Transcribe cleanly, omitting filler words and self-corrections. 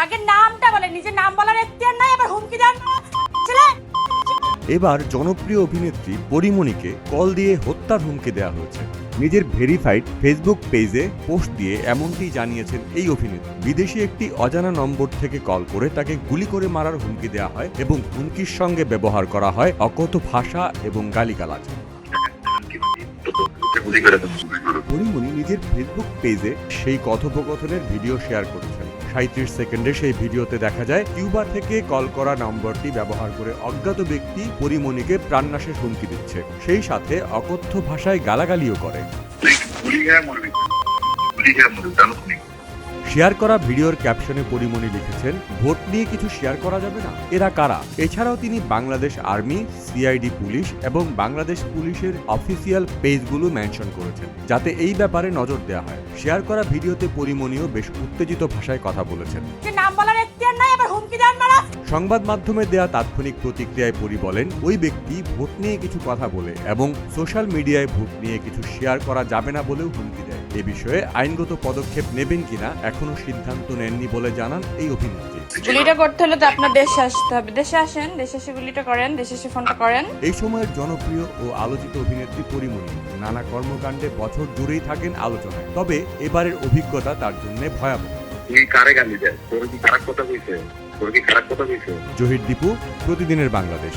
আগে নামটা বলে, নিজের নাম বলার এখতিয়ার নাই, আবার হুমকি দেন ছেলে। এবার জনপ্রিয় অভিনেত্রী পরিমণিকে কল দিয়ে হত্যার হুমকি দেওয়া হয়েছে। নিজের ভেরিফাইড ফেসবুক পেজে পোস্ট দিয়ে এমনটি জানিয়েছেন এই অভিনেত্রী। বিদেশি একটি অজানা নম্বর থেকে কল করে তাকে গুলি করে মারার হুমকি দেওয়া হয় এবং হুমকির সঙ্গে ব্যবহার করা হয় অকথ্য ভাষা এবং গালিগালাজ। পরিমণি নিজের ফেসবুক পেজে সেই কথোপকথনের ভিডিও শেয়ার করেছেন। 37 সেকেন্ডে সেই ভিডিওতে দেখা যায় কিউবা থেকে কল করা নম্বরটি ব্যবহার করে অজ্ঞাত ব্যক্তি পরিমণিকে প্রাণনাশের হুমকি দিচ্ছে, সেই সাথে অকথ্য ভাষায় গালাগালিও করে। শেয়ার করা ভিডিওর ক্যাপশনে পরিমণি লিখেছেন, ভোট নিয়ে কিছু শেয়ার করা যাবে না, এরা কারা? এছাড়াও তিনি বাংলাদেশ আর্মি, সিআইডি পুলিশ এবং বাংলাদেশ পুলিশের অফিসিয়াল পেজগুলো মেনশন করেছেন, যাতে এই ব্যাপারে নজর দেওয়া হয়। শেয়ার করা ভিডিওতে পরিমণিও বেশ উত্তেজিত ভাষায় কথা বলেছেন। নাম বলার এখতিয়ার নাই, আবার হুমকি দেন মারা। সংবাদ মাধ্যমে দেয়া তাৎক্ষণিক প্রতিক্রিয়ায় পরি বলেন, ওই ব্যক্তি ভোট নিয়ে কিছু কথা বলে এবং সোশ্যাল মিডিয়ায় ভোট নিয়ে কিছু শেয়ার করা যাবে না বলেও হুমকি দেয়। এ বিষয়ে আইনগত পদক্ষেপ নেবেন কিনা এখনো সিদ্ধান্ত নেননি বলে জানান এই অভিনেত্রী। গুলিটা করতে হলে তো আপনার দেশে আসতে হবে, দেশে আসেন, দেশে এসে গুলিটা করেন, দেশে এসে ফোনটা করেন। এই সময়ের জনপ্রিয় ও আলোচিত অভিনেত্রী পরিমণি নানা কর্মকাণ্ডে বছর জুড়েই থাকেন আলোচনায়, তবে এবারের অভিজ্ঞতা তার জন্য ভয়াবহ। জহির দীপু, প্রতিদিনের বাংলাদেশ।